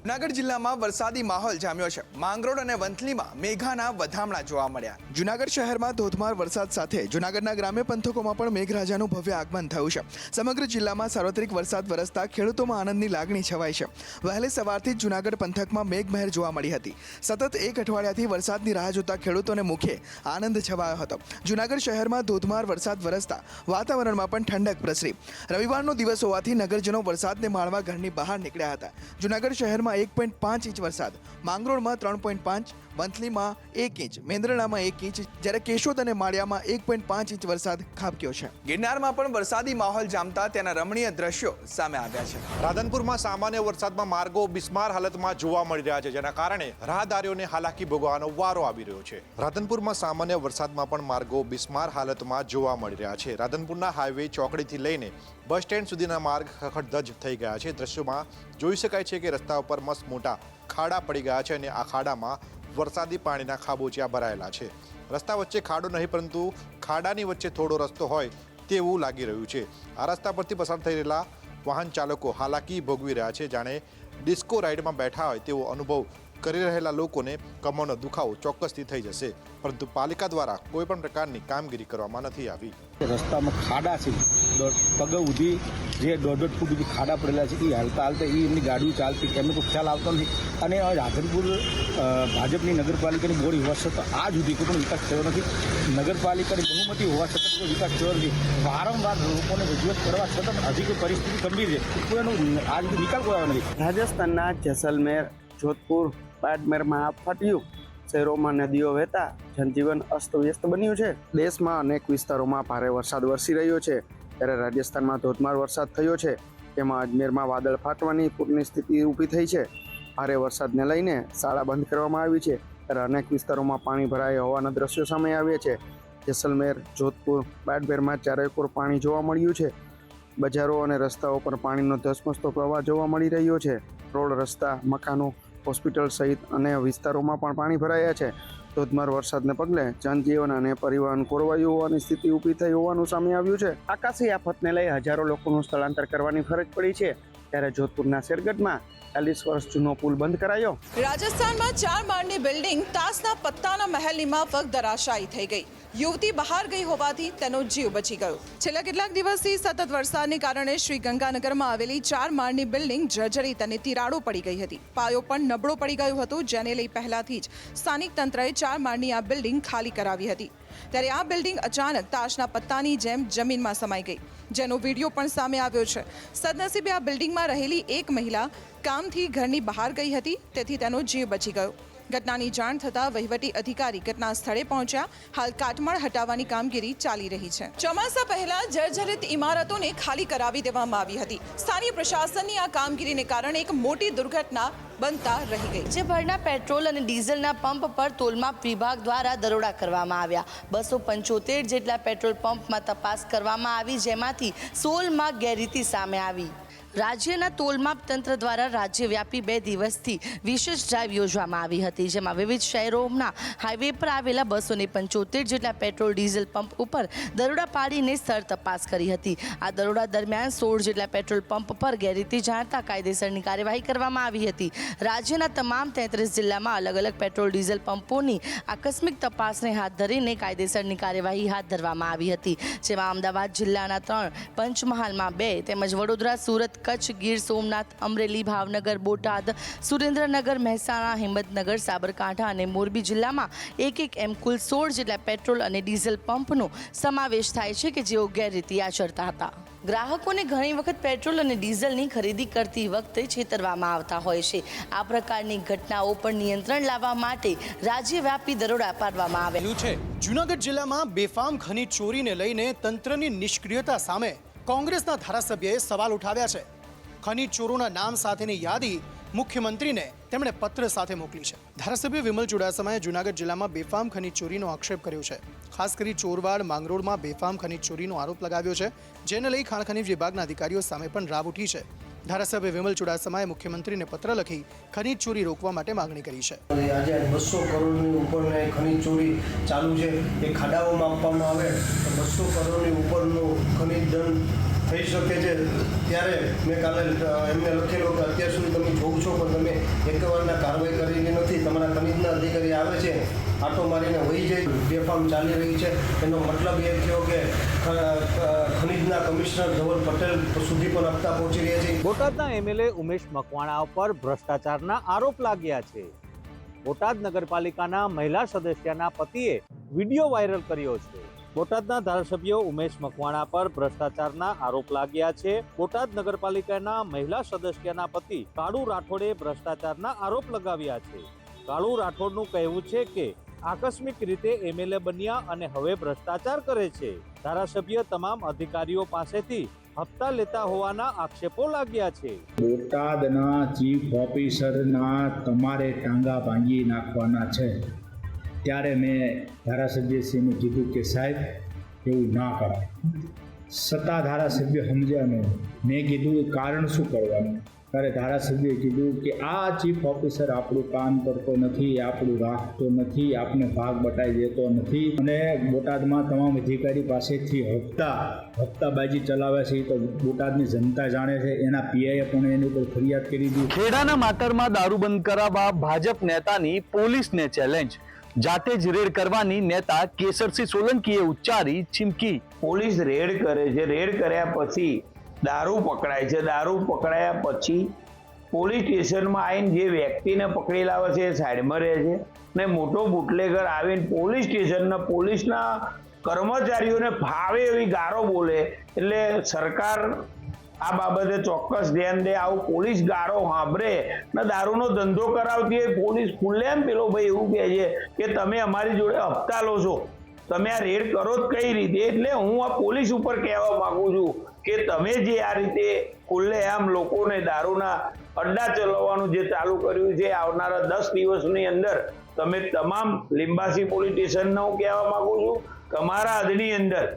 જૂનાગઢ જિલ્લામાં વરસાદી માહોલ જામ્યો છે। માંગરોળ અને વંથલીમાં મેઘાના વધામણા જોવા મળ્યા। જૂનાગઢ શહેરમાં ધોધમાર વરસાદ સાથે જૂનાગઢના ગ્રામ્ય પંથકોમાં પણ મેઘરાજાનું ભવ્ય આગમન થયું છે। સમગ્ર જિલ્લામાં સાર્વત્રિક વરસાદ વરસતા ખેડૂતોમાં આનંદની લાગણી છવાઈ છે। વહેલી સવારથી જ જૂનાગઢ પંથકમાં મેઘમહેર જોવા મળી હતી। સતત એક અઠવાડિયાથી વરસાદની રાહ જોતા ખેડૂતોને મુખે આનંદ છવાયો હતો। જૂનાગઢ શહેરમાં ધોધમાર વરસાદ વરસતા વાતાવરણમાં પણ ઠંડક પ્રસરી। રવિવારનો દિવસ હોવાથી નગરજનો વરસાદને માણવા ઘરની બહાર નીકળ્યા હતા। જૂનાગઢ શહેરમાં 1.5 ઇંચ વરસાદ, માંગરોળમાં 3.5, વંથલીમાં 1 ઇંચ, મેંદરડામાં 1 ઇંચ, જ્યારે કેશોદ અને માળિયામાં 1.5 ઇંચ વરસાદ ખાબક્યો છે। ગિરનારમાં પણ વરસાદી માહોલ જામતા તેના રમણીય દ્રશ્યો સામે આવ્યા છે। રાધનપુરમાં સામાન્ય વરસાદમાં માર્ગો બિસ્માર હાલતમાં જોવા મળી રહ્યા છે, જેના કારણે રાહદારીઓને હાલાકી ભોગવવાનો વારો આવી રહ્યો છે। રાધનપુરમાં સામાન્ય વરસાદમાં પણ માર્ગો બિસ્માર હાલતમાં જોવા મળી રહ્યા છે। રાધનપુરના હાઈવે ચોકડીથી લઈને બસ સ્ટેન્ડ સુધીના માર્ગ ખખડધજ થઈ ગયા છે। દ્રશ્યોમાં જોઈ શકાય છે કે રસ્તા ઉપર મસ્ત મોટા ખાડા પડી ગયા છે અને આ ખાડામાં વરસાદી પાણીના ખાબોચિયા ભરાયેલા છે। રસ્તા વચ્ચે ખાડો નહીં, પરંતુ ખાડાની વચ્ચે થોડો રસ્તો હોય તેવું લાગી રહ્યું છે। આ રસ્તા પરથી પસાર થઈ રહેલા વાહન ચાલકો હાલાકી ભોગવી રહ્યા છે, જાણે ડિસ્કો રાઇડમાં બેઠા હોય તેવો અનુભવ કરી રહેલા લોકોને કમરનો દુખાવો ચોક્કસથી થઈ જશે, પરંતુ પાલિકા દ્વારા કોઈ પણ પ્રકારની કામગીરી કરવામાં નથી આવી। રસ્તામાં ખાડા છે, પગ સુધી જે 1.5 ફૂટ સુધી ખાડા પડેલા છે, એ હાલતા એમની ગાડીઓ ચાલતી એમને તો ખ્યાલ આવતો નથી। અને રાધનપુર ભાજપની નગરપાલિકાની બોર્ડ હોવા છતાં આ સુધી કોઈ પણ વિકાસ થયો નથી। નગરપાલિકાની બહુમતી હોવા છતાં કોઈ વિકાસ થયો નથી। વારંવાર લોકોને રજૂઆત કરવા છતાં હજી કોઈ પરિસ્થિતિ ગંભીર છે, કોઈ એનો આ રીતે નિકાલ કોઈ આવ્યો નથી। રાજસ્થાનના જેસલમેર, જોધપુર, બાડમેરમાં ફાટ્યું, શહેરોમાં નદીઓ વહેતા જનજીવન અસ્તવ્યસ્ત બન્યું છે। દેશમાં અનેક વિસ્તારોમાં ભારે વરસાદ વરસી રહ્યો છે, ત્યારે રાજસ્થાનમાં ધોધમાર વરસાદ થયો છે। તેમાં અજમેરમાં વાદળ ફાટવાની પૂરની સ્થિતિ ઊભી થઈ છે। ભારે વરસાદને લઈને શાળા બંધ કરવામાં આવી છે, ત્યારે અનેક વિસ્તારોમાં પાણી ભરાયા હોવાના દ્રશ્યો સામે આવ્યા છે। જેસલમેર, જોધપુર, બાડમેરમાં ચારેકોર પાણી જોવા મળ્યું છે। બજારો અને રસ્તાઓ પર પાણીનો ધસમસતો પ્રવાહ જોવા મળી રહ્યો છે। રોડ, રસ્તા, મકાનો, હોસ્પિટલ સહિત અન્ય વિસ્તારોમાં પણ પાણી ભરાયા છે। ધોધમાર વરસાદને પગલે જનજીવન અને પરિવહન ખોરવાયું હોવાની સ્થિતિ ઊભી થઈ હોવાનું સામે આવ્યું છે। આકાશી આફતને લઈ હજારો લોકોનું સ્થળાંતર કરવાની ફરજ પડી છે, ત્યારે જોધપુરના શેરગઢમાં 40 વર્ષ જૂનો પુલ બંધ કરાયો। રાજસ્થાનમાં 4 માળની બિલ્ડિંગ તાસના પત્તાના મહેલની માફક ધરાશાયી થઈ ગઈ। યુવતી બહાર ગઈ હોવાથી તેનો જીવ બચી ગયો। છેલ્લા કેટલાક દિવસથી સતત વરસાદને કારણે શ્રી ગંગાનગરમાં આવેલી 4 માળની બિલ્ડિંગ જર્જરિત અને તિરાડો પડી ગઈ હતી। પાયો પણ નબળો પડી ગયો હતો, જેને લઈ પહેલાથી જ સ્થાનિક તંત્રએ 4 માળની આ બિલ્ડિંગ ખાલી કરાવી હતી। ત્યારે આ બિલ્ડિંગ અચાનક તાશના પત્તાની જેમ જમીનમાં સમાઈ ગઈ, જેનો વિડીયો પણ સામે આવ્યો છે। સદનસીબે આ બિલ્ડિંગમાં રહેલી એક મહિલા કામથી ઘરની બહાર ગઈ હતી, તેથી તેનો જીવ બચી ગયો। ઘટનાની જાણ થતાં વહીવટી અધિકારી ઘટના સ્થળે પહોંચ્યા। હાલ કાટમાળ હટાવવાની કામગીરી ચાલી રહી છે। ચોમાસા પહેલા જર્જરિત ઇમારતોને ખાલી કરાવી દેવામાં આવી હતી। સ્થાનિય પ્રશાસનની આ કામગીરીને કારણે એક મોટી દુર્ઘટના બનતા રહી ગઈ। રાજ્યભરના પેટ્રોલ અને ડીઝલના પંપ પર તોલમાપ વિભાગ દ્વારા દરોડા કરવામાં આવ્યા। 275 જેટલા પેટ્રોલ પંપમાં તપાસ કરવામાં આવી, જેમાંથી 16માં ગેરરીતિ સામે આવી। રાજ્યના તોલમાપ તંત્ર દ્વારા રાજ્યવ્યાપી 2 દિવસથી વિશેષ ડ્રાઈવ યોજવામાં આવી હતી, જેમાં વિવિધ શહેરોના હાઈવે પર આવેલા 275 જેટલા પેટ્રોલ ડીઝલ પંપ ઉપર દરોડા પાડીને સ્થળ તપાસ કરી હતી। આ દરોડા દરમિયાન 16 જેટલા પેટ્રોલ પંપ પર ગેરરીતિ જાણતા કાયદેસરની કાર્યવાહી કરવામાં આવી હતી। રાજ્યના તમામ 33 જિલ્લામાં અલગ અલગ પેટ્રોલ ડીઝલ પંપોની આકસ્મિક તપાસને હાથ ધરીને કાયદેસરની કાર્યવાહી હાથ ધરવામાં આવી હતી, જેમાં અમદાવાદ જિલ્લાના 3, પંચમહાલમાં 2 તેમજ વડોદરા, સુરત, કચ્છ, ગીર સોમનાથ, અમરેલી, ભાવનગર, બોટાદ, સુરેન્દ્રનગર, મહેસાણા, હિંમતનગર, સાબરકાંઠા અને મોરબી જિલ્લામાં 1 એમ કુલ 16 જેટલા પેટ્રોલ અને ડીઝલ પંપનો સમાવેશ થાય છે કે જેઓ ગેરરીતિ આચરતા હતા। ગ્રાહકોને ઘણી વખત પેટ્રોલ અને ડીઝલની ખરીદી કરતી વખતે છેતરવામાં આવતા હોય છે। આ પ્રકારની ઘટનાઓ પર નિયંત્રણ લાવવા માટે રાજ્યવ્યાપી દરોડા પાડવામાં આવેલું છે। જૂનાગઢ જિલ્લામાં બેફામ ખનીજ ચોરીને લઈને તંત્રની નિષ્ક્રિયતા સામે કોંગ્રેસના ધારાસભ્યએ સવાલ ઉઠાવ્યા છે। ખનીજ ચોરોના નામ સાથેની યાદી મુખ્યમંત્રીને તેમણે પત્ર સાથે મોકલી છે। ધારાસભ્ય વિમલ ચુડાસમાએ જૂનાગઢ જિલ્લામાં બેફામ ખનીજ ચોરીનો આક્ષેપ કર્યો છે। ખાસ કરી ચોરવાડ, માંગરોળમાં બેફામ ખનીજ ચોરીનો આરોપ લગાવ્યો છે, જેને લઈ ખાણ ખનીજ વિભાગના અધિકારીઓ સામે પણ રાવ ઉઠી છે। ધારાસભ્ય વિમલ ચુડાસમાએ મુખ્યમંત્રીને પત્ર લખી ખનીજ ચોરી રોકવા માટે માંગણી કરી છે। આજે 200 કરોડની ઉપરની ખનીજ ચોરી ચાલુ છે, એ ખાડાઓમાં આપવામાં આવે તો 200 કરોડની ઉપરનું ખનીજ દંડ થઈ શકે છે. ત્યારે મેં કાલે એમને લખેલો કે અત્યાર સુધી તમે જોઉં છો પણ તમે એકવારના કાર્યવાહી કરેલી નથી. તમારા ખનીજના અધિકારી આવે છે, આટો મારીને વહી જાય, બેફામ ચાલી રહી છે. એનો મતલબ એ થયો કે ખનીજના કમિશનર ધવલ પટેલ સુધી પણ હપ્તા પહોંચી રહ્યા છે. બોટાદના એમએલએ ઉમેશ મકવાણા ઉપર ભ્રષ્ટાચારના આરોપ લાગ્યા છે. બોટાદ નગરપાલિકાના મહિલા સદસ્યના પતિએ વિડીયો વાયરલ કર્યો છે. બોટાદના ધારાસભ્ય ઉમેશ મકવાણા પર ભ્રષ્ટાચારના આરોપ લાગ્યા છે. બોટાદ નગરપાલિકાના મહિલા સદસ્યના પતિ કાળુ રાઠોડે ભ્રષ્ટાચારના આરોપ લગાવ્યા છે. કાળુ રાઠોડનું કહેવું છે કે આકસ્મિક રીતે એમએલએ બન્યા અને હવે ભ્રષ્ટાચાર કરે છે. ધારાસભ્ય તમામ અધિકારીઓ પાસેથી હપ્તા લેતા હોવાના આક્ષેપો લાગ્યા છે. બોટાદના ચીફ ઓફિસરના તમારે ટાંગા ભાંગી નાખવાના છે. ત્યારે મેં ધારાસભ્યશ્રીને કીધું કે સાહેબ એવું ના કરાય. સત્તા ધારાસભ્ય સમજ્યા નહીં. મેં કીધું કારણ શું કરવાનું? ત્યારે ધારાસભ્યએ કીધું કે આ ચીફ ઓફિસર આપણું કામ કરતો નથી, આપણું રાખતો નથી, આપને ભાગ બટાઈ દેતો નથી અને બોટાદમાં તમામ અધિકારી પાસેથી હપ્તાબાજી ચલાવે છે. તો બોટાદની જનતા જાણે છે. એના પીઆઈએ પણ એની ઉપર ફરિયાદ કરી દીધી. ખેડાના માતરમાં દારૂ બંધ કરાવવા ભાજપ નેતાની પોલીસને ચેલેન્જ. જાતે જ રેડ કરવાની નેતા કેસરસિંહ સોલંકીએ ઉચ્ચારી ચીમકી. પોલીસ રેડ કરે છે, રેડ કર્યા પછી દારૂ પકડાય છે, દારૂ પકડાયા પછી પોલીસ સ્ટેશનમાં આવીને જે વ્યક્તિને પકડી લાવે છે એ સાઈડમાં રહે છે ને મોટો બુટલેગર આવીને પોલીસ સ્ટેશનના પોલીસના કર્મચારીઓને ફાવે એવી ગારો બોલે. એટલે સરકાર આ બાબતે ચોક્કસ ધ્યાન દે. આવું પોલીસ ગારો સાંભળે ને દારૂનો ધંધો કરાવતી હોય પોલીસ ખુલ્લેમ પેલો ભાઈ એવું કહે છે કે તમે અમારી જોડે હપ્તા લો છો, તમે આ રેડ કરો જ કઈ રીતે? એટલે હું આ પોલીસ ઉપર કહેવા માંગુ છું કે તમે જે આ રીતે ખુલ્લેઆમ લોકોને દારૂના અડ્ડા ચલાવવાનું જે ચાલુ કર્યું છે, આવનારા 10 દિવસની અંદર તમે તમામ લીંબાસી પોલીસ સ્ટેશનને હું કહેવા માંગુ છું કે અમારા હદની અંદર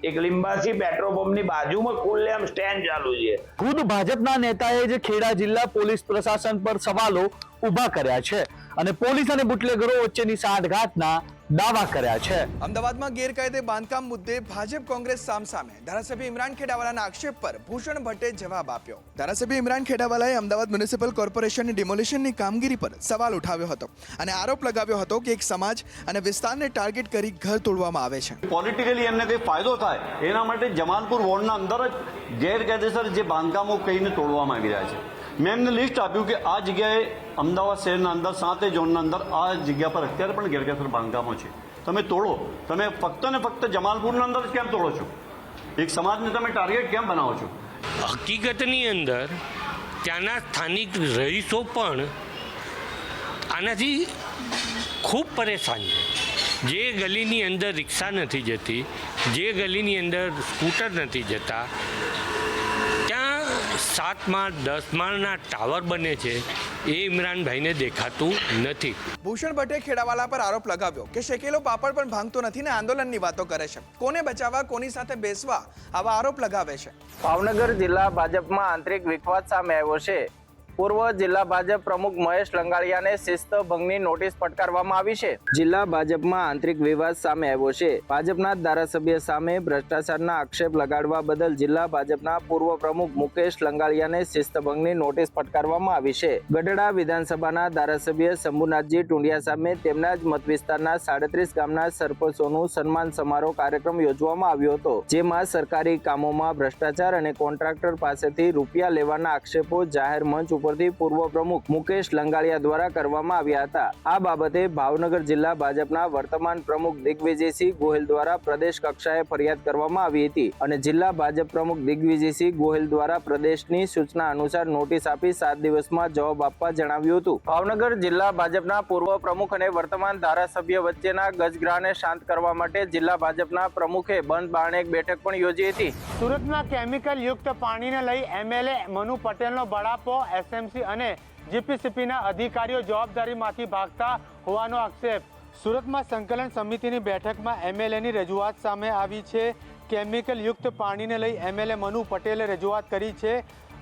એક લીંબાસી પેટ્રોલ પંપની બાજુમાં ખુલ્લેઆમ સ્ટેન્ડ ચાલુ છે. ખુદ ભાજપના નેતાએ જ ખેડા જિલ્લા પોલીસ પ્રશાસન પર સવાલો ઊભા કર્યા છે અને પોલીસ અને બુટલેગરો વચ્ચેની સાંઠગાંઠના દાવા કર્યા છે. અમદાવાદમાં ગેરકાયદે બાંધકામ મુદ્દે ભાજપ કોંગ્રેસ સામસામે. ધારાસભ્ય ઇમરાન ખેડાવાલાના આક્ષેપ પર ભૂષણ ભટ્ટે જવાબ આપ્યો. ધારાસભ્ય ઇમરાન ખેડાવાલાએ અમદાવાદ મ્યુનિસિપલ કોર્પોરેશનની ડિમોલિશનની કામગીરી પર સવાલ ઉઠાવ્યો હતો અને આરોપ લગાવ્યો હતો કે એક સમાજ અને વિસ્તારને ટાર્ગેટ કરી ઘર તોડવામાં આવે છે. પોલિટિકલી એમને કંઈ ફાયદો થાય એના માટે જમાલપુર વોર્ડના અંદર જ ગેરકાયદેસર જે બાંધકામો કહીને તોડવામાં આવી રહ્યા છે. મેં એમને લિસ્ટ આપ્યું કે આ જગ્યાએ અમદાવાદ શહેરના અંદર 7 ઝોનના અંદર આ જગ્યા પર અત્યારે પણ ગેરકાયદેસર બાંધકામો છે. તમે તોડો. તમે ફક્ત ને ફક્ત જમાલપુરના અંદર જ કેમ તોડો છો? એક સમાજને તમે ટાર્ગેટ કેમ બનાવો છો? હકીકતની અંદર ત્યાંના સ્થાનિક રહીશો પણ આનાથી ખૂબ પરેશાન છે. જે ગલીની અંદર રિક્ષા નથી જતી, જે ગલીની અંદર સ્કૂટર નથી જતા, ત્યાં 7 માળ 10 માળના ટાવર બને છે એ ઇમરાનભાઈને દેખાતું નથી. ભૂષણ ભટ્ટે ખેડાવાલા પર આરોપ લગાવ્યો કે શેકેલો પાપડ પણ ભાંગતો નથી ને આંદોલનની વાતો કરે છે. કોને બચાવવા, કોની સાથે બેસવા, આવા આરોપ લગાવે છે. ભાવનગર જિલ્લા ભાજપમાં આંતરિક વિખવાદ સામે આવ્યો છે. પૂર્વ જિલ્લા ભાજપ પ્રમુખ મહેશ લંગાળિયાને શિસ્ત ભંગની નોટિસ ફટકારવામાં આવી છે. જિલ્લા ભાજપમાં આંતરિક વિવાદ સામે આવ્યો છે. ભાજપના ધારાસભ્ય સામે ભ્રષ્ટાચારના આક્ષેપ લગાડવા બદલ જિલ્લા ભાજપના પૂર્વ પ્રમુખ મુકેશ લંગાળિયાને શિસ્ત ભંગની નોટિસ ફટકારવામાં આવી છે. ગઢડા વિધાનસભાના ધારાસભ્ય શંભુનાથજી ટુંડિયા સામે તેમના જ મત વિસ્તારના 37 ગામના સરપંચોનું સન્માન સમારોહ કાર્યક્રમ યોજવામાં આવ્યો હતો, જેમાં સરકારી કામોમાં ભ્રષ્ટાચાર અને કોન્ટ્રાક્ટર પાસેથી રૂપિયા લેવાના આક્ષેપો જાહેર મંચ ઉપરથી પૂર્વ પ્રમુખ મુકેશ લંગાળિયા દ્વારા કરવામાં આવ્યા હતા. આ બાબતે ભાવનગર જિલ્લા ભાજપના વર્તમાન પ્રમુખ દિગ્વિજયસિંહ ગોહિલ દ્વારા પ્રદેશ કક્ષાએ ફરિયાદ કરવામાં આવી હતી અને જિલ્લા ભાજપ પ્રમુખ દિગ્વિજયસિંહ ગોહિલ દ્વારા પ્રદેશની સૂચના અનુસાર નોટિસ આપી 7 દિવસમાં જવાબ આપવા જણાવ્યું હતું. ભાવનગર જિલ્લા ભાજપના પૂર્વ પ્રમુખ અને વર્તમાન ધારાસભ્ય વચ્ચેના ગજગ્રાહને શાંત કરવા માટે જિલ્લા ભાજપના પ્રમુખે બંધ બારણે એક બેઠક પણ યોજી હતી. સુરતમાં કેમિકલ યુક્ત પાણીને લઈ એમએલએ મનુ પટેલનો બળાપો, એસએમસી અને જીપીસીપીના અધિકારીઓ જવાબદારીમાંથી ભાગતા હોવાનો આક્ષેપ. સુરતમાં સંકલન સમિતિની બેઠકમાં એમએલએની રજૂઆત સામે આવી છે. કેમિકલ યુક્ત પાણીને લઈ એમએલએ મનુ પટેલે રજૂઆત કરી છે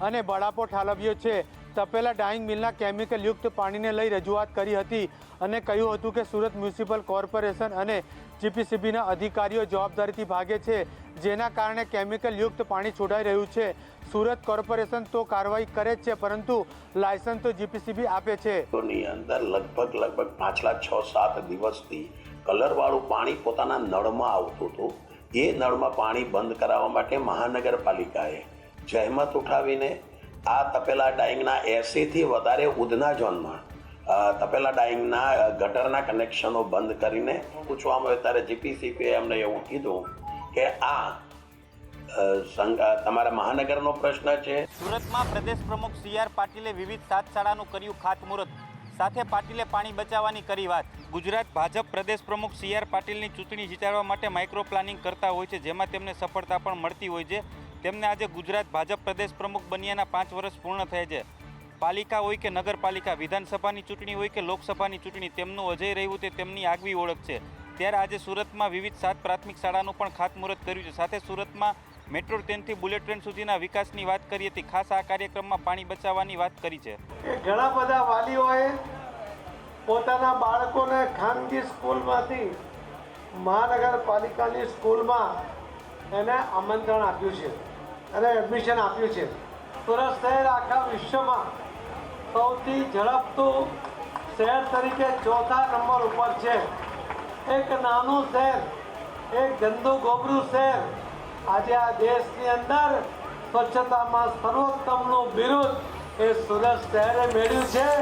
અને બળાપો ઠાલવ્યો છે. તપેલા ડાઇંગ મિલના કેમિકલયુક્ત પાણીને લઈ રજૂઆત કરી હતી અને કહ્યું હતું કે સુરત મ્યુનિસિપલ કોર્પોરેશન અને જીપીસીબીના અધિકારીઓ જવાબદારીથી ભાગે છે, જેના કારણે કેમિકલયુક્ત પાણી છોડાઈ રહ્યું છે. સુરત કોર્પોરેશન તો કાર્યવાહી કરે જ છે, પરંતુ લાયસન્સ તો જીપીસીબી આપે છે. ની અંદર લગભગ પાછલા 6-7 દિવસથી કલરવાળું પાણી પોતાના નળમાં આવતું હતું. એ નળમાં પાણી બંધ કરાવવા માટે મહાનગરપાલિકાએ જહેમત ઉઠાવીને આ તપેલા ડાઇંગના 80થી વધારે ઉધના ઝોનમાં તપેલા ડાઇંગના ગટરના કનેક્શનો બંધ કરીને પૂછવામાં આવ્યું ત્યારે જીપીસીબીએ એમને એવું કીધું કે આ તમારા મહાનગરનો પ્રશ્ન છે. સુરતમાં પ્રદેશ પ્રમુખ CR પાટીલે વિવિધ 7 શાળાનું કર્યું ખાતમુહૂર્ત. સાથે પાટીલે પાણી બચાવવાની કરી વાત. ગુજરાત ભાજપ પ્રદેશ પ્રમુખ CR પાટીલની ચૂંટણી જીતાડવા માટે માઇક્રો પ્લાનિંગ કરતા હોય છે, જેમાં તેમને સફળતા પણ મળતી હોય છે. તેમને આજે ગુજરાત ભાજપ પ્રદેશ પ્રમુખ બન્યાના 5 વર્ષ પૂર્ણ થયા છે. પાલિકા હોય કે નગરપાલિકા, વિધાનસભાની ચૂંટણી હોય કે લોકસભાની ચૂંટણી, તેમનું અજય રહેવું તે તેમની આગવી ઓળખ છે. ત્યારે આજે સુરતમાં વિવિધ 7 પ્રાથમિક શાળાનું પણ ખાતમુહૂર્ત કર્યું છે. સાથે સુરતમાં મેટ્રો ટ્રેનથી બુલેટ ટ્રેન સુધીના વિકાસની વાત કરી હતી. ખાસ આ કાર્યક્રમમાં પાણી બચાવવાની વાત કરી છે. ઘણા બધા વાલીઓએ પોતાના બાળકોને ખાનગી સ્કૂલમાંથી મહાનગરપાલિકાની સ્કૂલમાં એને આમંત્રણ આપ્યું છે અને એડમિશન આપ્યું છે. સુરત શહેર આખા વિશ્વમાં સૌથી ઝડપતું શહેર તરીકે 4થા નંબર ઉપર છે. એક નાનું શહેર, એક ગંદુ ગોબરું શહેર આજે આ દેશની અંદર સ્વચ્છતામાં સર્વોત્તમનું બિરુદ એ સુરત શહેરે મેળવ્યું છે.